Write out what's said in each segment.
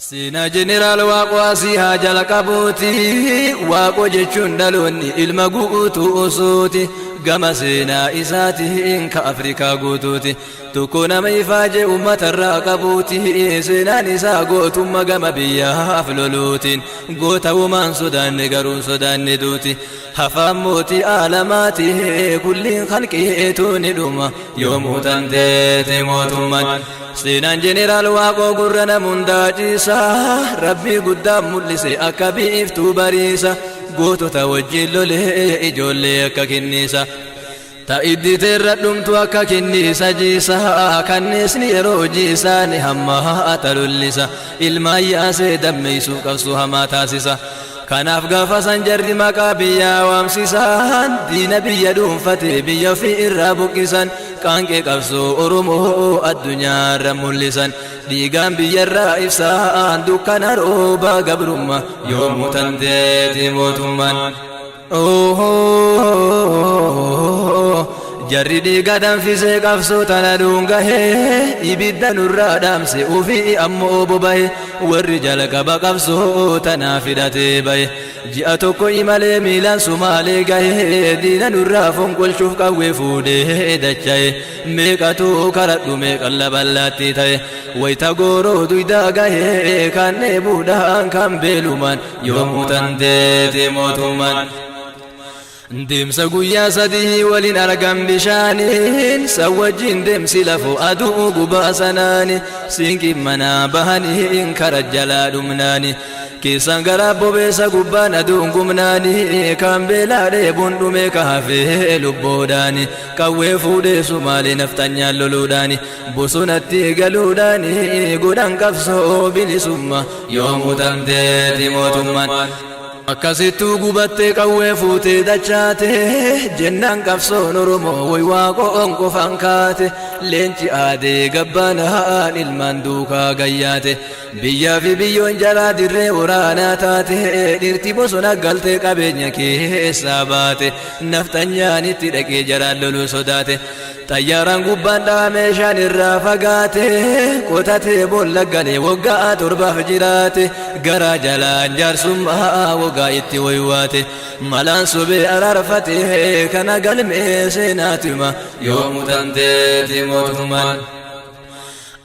Sina General Waqwasi Hajal Kabuti Waqo jechuun dhaloonni ilma guutuu osooti gama seenaa isaatiin ka Afrikaa guutuuti tokko nama ifaaje uummatarraa qabuuti seenaan isaa gootummaa gama biyyaaf loluutiin gootawumaan sodaanne garuun sodaanne duuti hafaan mootii aalamaati kulliin khalqiitu ni dhuma yoomuu tanteeti mootummaan Seenaan Jeneraal Waaqoo gurra namundaa ciisa Rabbii guddaa mul'ise akka biiftuu bariisa gootota wajjin lolee ijoollee akka kenniisa ta'iddi teerra dhumtu akka kenniisa jiisa kanneesni yeroo jiisaani hamma atalullisa ilmaan yaasee dammeessuu qabsu hamaa taasisa kanaaf gaafa san jarri maqaa biyyaa waamsisan diina biyya dhuunfate biyya ofii irraa buqqisan qaanqee qabsoo Oromoo addunyaarra mul'isan dhiigaan biyyarraa ibsaan dukkana rooba gabrummaa yoomuu tanteeti mootummaan jarri dhiiga danfisee qabsoo tana dhungahee ibidda nurraa dhaamse ufii ammoo bobahe warri jalqaba qabsoo tana fidhatee bahe ji'a tokko imalee miilaan sumaalee gahee diina nurraa fonqolchuuf qawwee fuudhee dachaa'e meeqatu karadhu meeqan laballaatti ta'e wayita gooroo duydaa gahee kan dheebuudhaan kan beelumaan yoomuu tanteeti mootummaan Deemsa guyyaa sadii waliin argan bishaaniin sawwajjiin deemsi lafoo aduu gubaa sanaani siinqin manaa bahaniin kara jalaa dhumnaani keessan garaa bobeessa gubbaan aduun gumnaani kan beelaa dheebuun dhume ka hafee lubboodhaani qawwee fuudhee sumaalee naftanyaan loluudhaani bosonatti galuudhaani godhan qabsoo bilisummaa yoomuu tanteeti mootummaan Akkasittuu gubattee qawwee fuutee dachaate jennaan qabsoon Oromoo way Waaqoon qofaan kaate leenci aadee gabbaanaan ilmaan duukaa gayyaate biyyaa fi biyyoon jalaa dirree waraanaa taate dhirti bosona galtee qabeenya keessaa baate naftanyaan itti dhaqee jaraan loluu sodaate xayyaaraan gubbaan dha'a meeshaan irraa fagaate qotatee boolla galee waggaa torbaaf jiraate garaa jalaan jaarsummaa waggaa itti waywaate malaan sobee araarfate kana galmee seenaatima yoomuu tanteeti mootummaan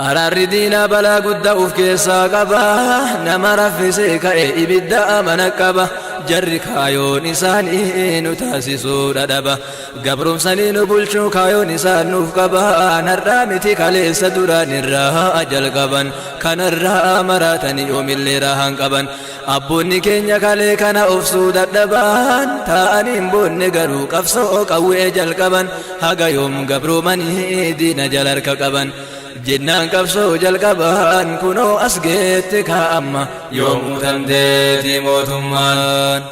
Araarri diinaa balaa guddaa uf keessaa qaba nama raffisee ka'e ibidda amana qaba jarri kaayoon isaanii nu taasisuu dhadhaba gabromsanii nu bulchuu kaayoon isaan nuuf qaba har'aa miti kaleessa duraan irraa jalqaban kanarraa maraatanii yoomillee raahan qaban abboonni keenya kalee kana ofsuu dadhaban ta'aniin boonne garuu qabsoo qawwee jalqaban haga yoom gabroomanii diina jala harka qaban jennaan qabsoo jalqaban kunoo as geette kaa'amma yoomuu tanteeti mootummaan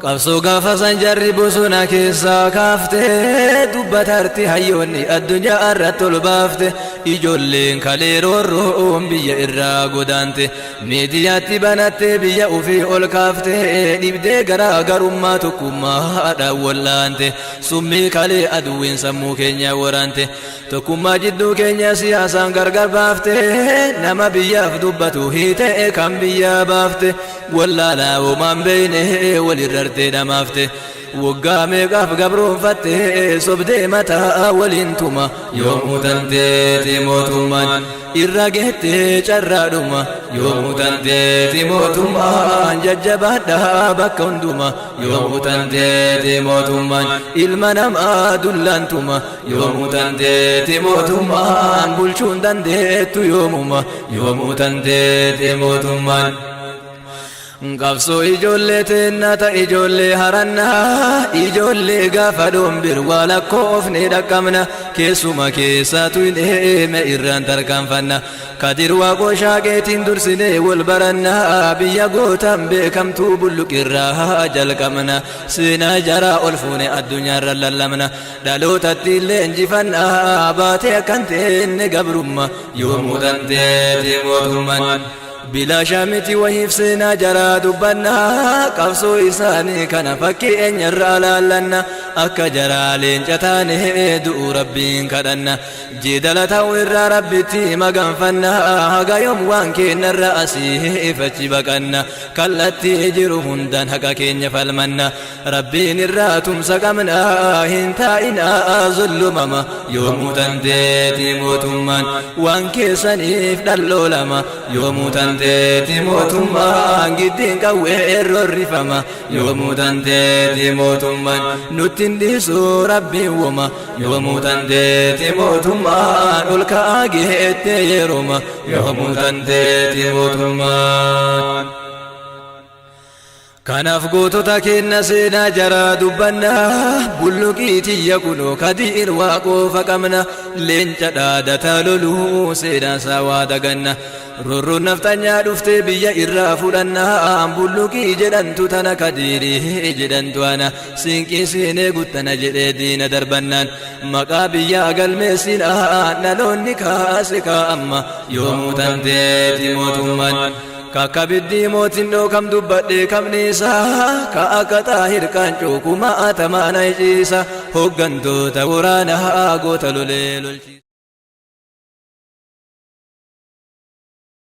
qabsoo gaafa san jarri bosona keessaa kaaftee dubbatarti hayyoonni addunyaa irratti ol baafte ijoolleen kalee roorroon biyya irraa godaante miidiyaatti banattee biyya ufii ol kaafte dhibdee garaa garummaa tokkummaadhaan wallaante summii kalee aduwwiin sammuu keenya waraante tokkummaa jidduu keenya siyaasaan gargar baafte nama biyyaaf dubbatu hiitee kan biyyaa baafte wallaalaa uumaan beeyne walirrartee dhamaafte waggaa meeqaaf gabroonfatte sobdee mataa waliin tuma yoomuu tanteeti mootummaan irra geettee carraadhuma yoomuu tanteeti mootummaan jajjabaadhaa bakka hunduma yoomuu tanteeti mootummaan ilma namaa dullaantuma yoomuu tanteeti mootummaan bulchuun dandeettu yoomuma yoomuu tanteeti mootummaan qabsoo ijoollee teennata ijoollee harannaa ijoollee gaafa dhombir waa lakkoofne dhaqqabna keessuma keessaatu hin eeme irraan tarkaanfanna kadir waaqoo shaaqeetiin dursinee wal barannaa biyya gootan beekamtuu bulluqirraa jalqabna seenaa jaraa ol fuune addunyaarra lallabna dhalootatti illee injifannaa baatee akkan teenne gabrummaa yoomuu tanteeti mootummaan بلا شامتي وهيفسنا جرى دبنا قفصو إساني كان فكي إن يرى لالنا أكا جرى لينجتاني دو ربين كدنا جدل تاور ربتي مغنفنا هقا يوم وانكي نرأسي فتشبكنا كالتي جرهن دان هقا كين يفلمنا ربين الراتم سقمنا هنتائنا ظلمما يوم تنتيتي موتمان وانكي سنيف دلو لما يوم تنتيتي موتمان قدين قوير الرفما يوم تنتيتي موتمان نتندسو ربي وما يوم تنتيتي موتمان الكا جيت يروما يوم تنتيتي موتمان كناف قوتو كن سينا جرى دبنا بلوكيتي يكونو كدير واقو فقمنا لين جدادة تلولو سينا سوا دقنا رورو نفتنيا دفتي بيا إرافلنا بلوكي جدنتو تنا كديري جدنتو أنا سينكي سيني قتنا جدين دربنان مقا بيا قلمي سينا نلوني كاسكا أما يوم تنتيتي موتمان كاكا بدي موتين دو كم دبادي كم نيسا كاكا تاهر كانچو كما آتما نيجيسا هوغن دو تاورانا آغو تلولي